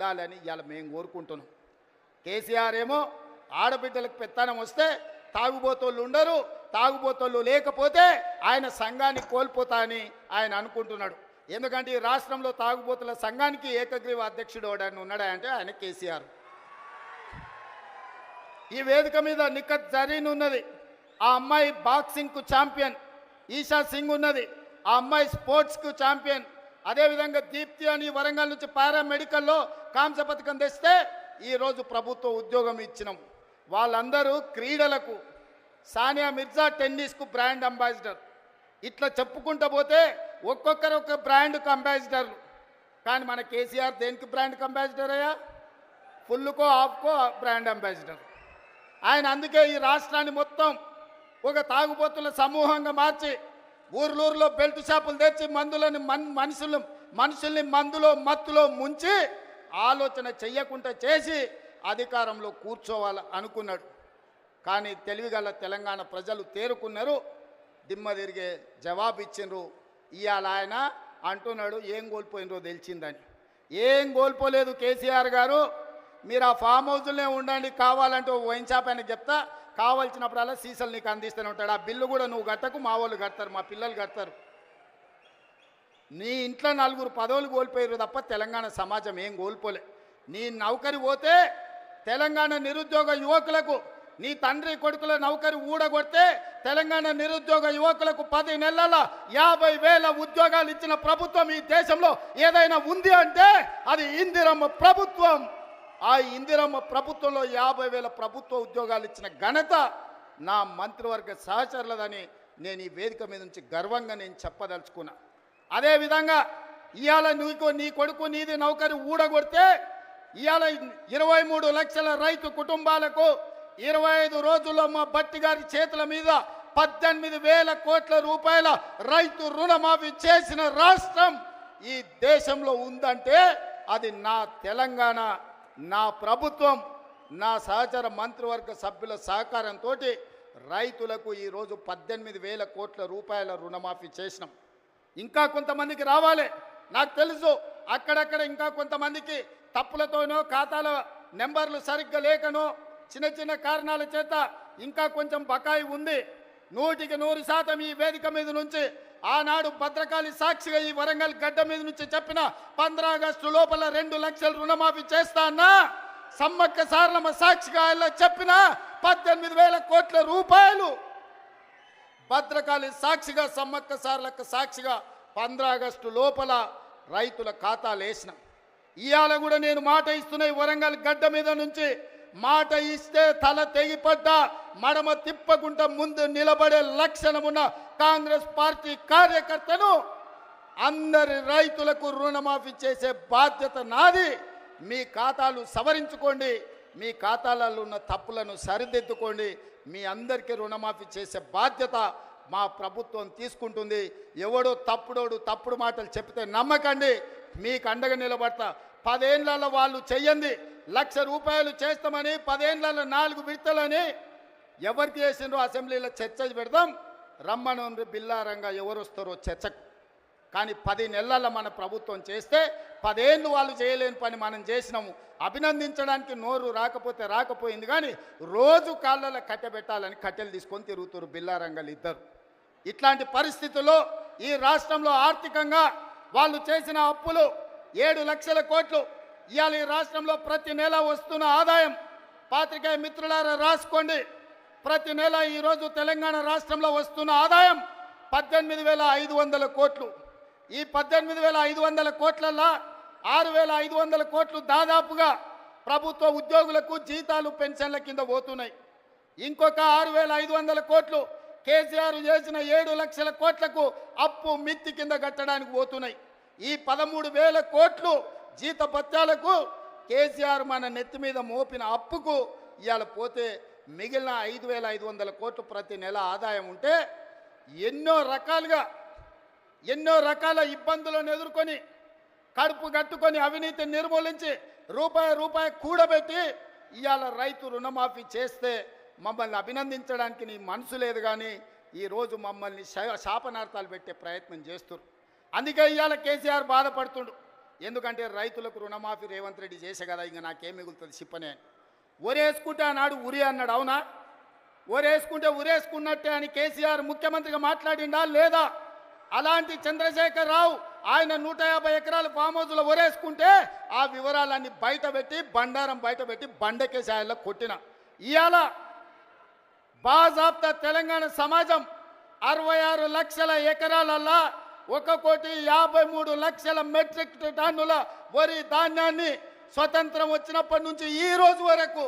ఉండాలని ఇవాళ మేము కోరుకుంటున్నాం. కేసీఆర్ ఏమో ఆడబిడ్డలకు పెత్తనం వస్తే తాగుబోతోళ్ళు ఉండరు, తాగుబోతోళ్ళు లేకపోతే ఆయన సంఘాన్ని కోల్పోతా అని ఆయన అనుకుంటున్నాడు. ఎందుకంటే ఈ రాష్ట్రంలో తాగుబోతుల సంఘానికి ఏకగ్రీవ అధ్యక్షుడు ఎవడని ఉన్నాడా అంటే ఆయన కేసీఆర్. ఈ వేదిక మీద నిఖత్ జరీన్ ఉన్నది, ఆ అమ్మాయి బాక్సింగ్కు ఛాంపియన్. ఈషా సింగ్ ఉన్నది, ఆ అమ్మాయి స్పోర్ట్స్కు ఛాంపియన్. అదేవిధంగా దీప్తి అని వరంగల్ నుంచి పారామెడికల్లో కాంస్య పథకం తెస్తే ఈరోజు ప్రభుత్వ ఉద్యోగం ఇచ్చినాం. వాళ్ళందరూ క్రీడలకు, సానియా మిర్జా టెన్నిస్కు బ్రాండ్ అంబాసిడర్. ఇట్లా చెప్పుకుంటూ పోతే ఒక్కొక్కరు ఒక బ్రాండ్కు అంబాసిడర్లు. కానీ మన కేసీఆర్ దేనికి బ్రాండ్కి అంబాసిడర్ అయ్యా? ఫుల్కో ఆఫ్కో బ్రాండ్ అంబాసిడర్ ఆయన. అందుకే ఈ రాష్ట్రాన్ని మొత్తం ఒక తాగుబోతుల సమూహంగా మార్చి ఊర్లూరులో బెల్ట్ షాపులు తెచ్చి మందులని మనుషుల్ని మందులో మత్తులో ముంచి ఆలోచన చెయ్యకుండా చేసి అధికారంలో కూర్చోవాలి అనుకున్నాడు. కానీ తెలివిగల తెలంగాణ ప్రజలు తేరుకున్నారు, దిమ్మ తిరిగే జవాబు ఇచ్చిండ్రు. ఇవాళ ఆయన అంటున్నాడు ఏం కోల్పోయినరో తెలిసిందని. ఏం కోల్పోలేదు కేసీఆర్ గారు, మీరు ఆ ఫామ్ హౌస్లోనే ఉండండి, కావాలంటే వైన్ షాప్ అని చెప్తా, కావాల్సినప్పుడల్లా సీసాలు నీకు అందిస్తూనే ఉంటాడు. ఆ బిల్లు కూడా నువ్వు కట్టకు, మా వాళ్ళు కడతారు, మా పిల్లలు కడతారు. నీ ఇంట్లో 4 పదవులు కోల్పోయారు తప్ప తెలంగాణ సమాజం ఏం కోల్పోలే. నీ నౌకరి పోతే తెలంగాణ నిరుద్యోగ యువకులకు, నీ తండ్రి కొడుకుల నౌకరి ఊడగొడితే తెలంగాణ నిరుద్యోగ యువకులకు 10 నెలల 50,000 ఉద్యోగాలు ఇచ్చిన ప్రభుత్వం ఈ దేశంలో ఏదైనా ఉంది అంటే అది ఇందిరమ్మ ప్రభుత్వం. ఆ ఇందిరమ్మ ప్రభుత్వంలో 50,000 ప్రభుత్వ ఉద్యోగాలు ఇచ్చిన ఘనత నా మంత్రివర్గ సహచరులదని నేను ఈ వేదిక మీద నుంచి గర్వంగా నేను చెప్పదలుచుకున్నా. అదేవిధంగా ఇవాళ నీ కొడుకు నీది నౌకరి ఊడగొడితే ఇవాళ 23 లక్షల రైతు కుటుంబాలకు 25 రోజుల్లో మా బట్టి గారి చేతుల మీద 18,000 కోట్ల రూపాయల రైతు రుణమాఫీ చేసిన రాష్ట్రం ఈ దేశంలో ఉందంటే అది నా తెలంగాణ, నా ప్రభుత్వం, నా సహచర మంత్రివర్గ సభ్యుల సహకారంతో రైతులకు ఈరోజు 18,000 కోట్ల రూపాయల రుణమాఫీ చేసినాం. ఇంకా కొంతమందికి రావాలి, నాకు తెలుసు. అక్కడక్కడ ఇంకా కొంతమందికి తప్పులతోనో ఖాతాల నెంబర్లు సరిగ్గా లేకనో చిన్న చిన్న కారణాల చేత ఇంకా కొంచెం బకాయి ఉంది. 100% ఈ వేదిక మీద నుంచి ఆనాడు భద్రకాళి సాక్షిగా ఈ వరంగల్ గడ్డ మీద నుంచి చెప్పిన 15 ఆగస్టు లోపల 2 లక్షల రుణమాఫీ చేస్తా అన్నా, సమ్మక్క సారలమ్మ సాక్షిగా ఇలా చెప్పిన 18,000 కోట్ల రూపాయలు భద్రకాళి సాక్షిగా, సమ్మక్క సారలక్క సాక్షిగా 15 ఆగస్టు లోపల రైతుల ఖాతాలు వేసిన. ఇవాళ కూడా నేను మాట ఇస్తున్నా, ఈ వరంగల్ గడ్డ మీద నుంచి మాట ఇస్తే తల తెగిపడ్డా మడమ తిప్పకుండా ముందు నిలబడే లక్షణమున్న కాంగ్రెస్ పార్టీ కార్యకర్తను అందరి రైతులకు రుణమాఫీ చేసే బాధ్యత నాది. మీ ఖాతాలు సవరించుకోండి, మీ ఖాతాలలో ఉన్న తప్పులను సరిదిద్దుకోండి. మీ అందరికీ రుణమాఫీ చేసే బాధ్యత మా ప్రభుత్వం తీసుకుంటుంది. ఎవడో తప్పుడు మాటలు చెప్తే నమ్మకండి, మీకు అండగా నిలబడతా. 10 ఏళ్లలో వాళ్ళు చెయ్యండి, 1,00,000 రూపాయలు చేస్తామని 10 ఏళ్లలో 4 విడతలని ఎవరికి చేసిండ్రో అసెంబ్లీలో చర్చ పెడదాం, రమ్మను బిల్లారంగా ఎవరు వస్తారో చర్చకు. కానీ 10 నెలల మన ప్రభుత్వం చేస్తే 10 ఏళ్ళు వాళ్ళు చేయలేని పని మనం చేసినాము. అభినందించడానికి నోరు రాకపోయింది, కానీ రోజు కాళ్ళలో కట్టెబెట్టాలని కట్టెలు తీసుకొని తిరుగుతారు బిల్లారంగాలు ఇద్దరు. ఇట్లాంటి పరిస్థితుల్లో ఈ రాష్ట్రంలో ఆర్థికంగా వాళ్ళు చేసిన అప్పులు 7 లక్షల కోట్లు. ఇవాళ ఈ రాష్ట్రంలో ప్రతి నెల వస్తున్న ఆదాయం, పాత్రికేయ మిత్రులారా రాసుకోండి, ప్రతి నెల ఈరోజు తెలంగాణ రాష్ట్రంలో వస్తున్న ఆదాయం 18,500 కోట్లు. ఈ 18,500 కోట్లల్లో 6,500 కోట్లు దాదాపుగా ప్రభుత్వ ఉద్యోగులకు జీతాలు పెన్షన్ల కింద పోతున్నాయి. ఇంకొక 6,500 కోట్లు కేసీఆర్ చేసిన 7 లక్షల కోట్లకు అప్పు మిత్తి కింద కట్టడానికి పోతున్నాయి. ఈ 13,000 కోట్లు జీతభత్యాలకు కేసీఆర్ మన నెత్తి మీద మోపిన అప్పుకు ఇవాళ పోతే మిగిలిన 5,500 కోట్లు ప్రతి నెల ఆదాయం ఉంటే ఎన్నో రకాల ఇబ్బందులను ఎదుర్కొని కడుపు కట్టుకొని అవినీతిని నిర్మూలించి రూపాయి కూడబెట్టి ఇవాళ రైతు రుణమాఫీ చేస్తే మమ్మల్ని అభినందించడానికి నీ మనసు లేదు, కానీ ఈరోజు మమ్మల్ని శాపనార్థాలు పెట్టే ప్రయత్నం చేస్తున్నారు. అందుకే ఇవాళ కేసీఆర్ బాధపడుతుండు. ఎందుకంటే రైతులకు రుణమాఫీ రేవంత్ రెడ్డి చేసే కదా, ఇంకా నాకేం మిగులుతుంది చెప్పనే అని. ఒరేసుకుంటే ఆనాడు ఉరి అన్నాడు, అవునా? ఒరేసుకుంటే ఉరేసుకున్నట్టే అని కేసీఆర్ ముఖ్యమంత్రిగా మాట్లాడిండా లేదా? అలాంటి చంద్రశేఖర్ రావు ఆయన 150 ఎకరాల ఫామ్ హౌస్లో ఒరేసుకుంటే ఆ వివరాలన్నీ బయటపెట్టి బండారం బయటపెట్టి బండకేసాయల్లో కొట్టిన. ఇవాళ బాజాబ్తా తెలంగాణ సమాజం 66 లక్షల ఎకరాలల్లా 1,53,00,000 మెట్రిక్ టన్నుల వరి ధాన్యాన్ని స్వతంత్రం వచ్చినప్పటి నుంచి ఈ రోజు వరకు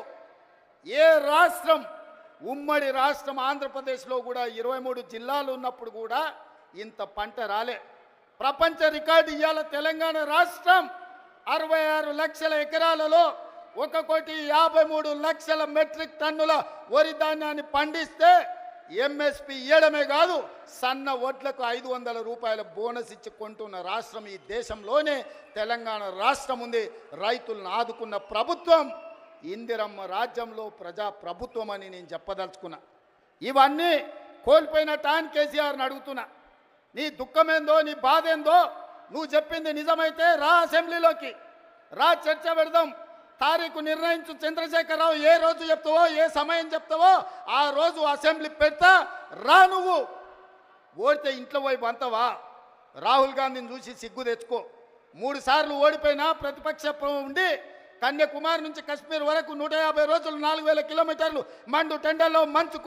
ఏ రాష్ట్రం, ఉమ్మడి రాష్ట్రం ఆంధ్రప్రదేశ్లో కూడా 23 జిల్లాలు ఉన్నప్పుడు కూడా ఇంత పంట రాలే. ప్రపంచ రికార్డు ఇవాళ తెలంగాణ రాష్ట్రం 66 లక్షల ఎకరాలలో 1,53,00,000 మెట్రిక్ టన్నుల వరి ధాన్యాన్ని పండిస్తే ఎంఎస్పి ఇవ్వడమే కాదు, సన్న వడ్లకు 500 రూపాయల బోనస్ ఇచ్చి కొంటున్న రాష్ట్రం ఈ దేశంలోనే తెలంగాణ రాష్ట్రం ఉంది. రైతులను ఆదుకున్న ప్రభుత్వం ఇందిరమ్మ రాజ్యంలో ప్రజా ప్రభుత్వం అని నేను చెప్పదలుచుకున్నా. ఇవన్నీ కోల్పోయిన టాన్ కేసీఆర్ని అడుగుతున్నా, నీ దుఃఖమేందో నీ బాధ ఏందో నువ్వు చెప్పింది నిజమైతే రా, అసెంబ్లీలోకి రా, చర్చ పెడదాం. తారీఖు నిర్ణయించు చంద్రశేఖరరావు, ఏ రోజు చెప్తావో ఏ సమయం చెప్తావో ఆ రోజు అసెంబ్లీ పెడతా రా. నువ్వు ఓడితే ఇంట్లో పోయి బంతవా? రాహుల్ గాంధీని చూసి సిగ్గు తెచ్చుకో. 3 సార్లు ఓడిపోయినా ప్రతిపక్ష ఉండి కన్యాకుమారి నుంచి కశ్మీర్ వరకు 150 రోజులు 4,000 కిలోమీటర్లు మండు టెండల్లో మంచు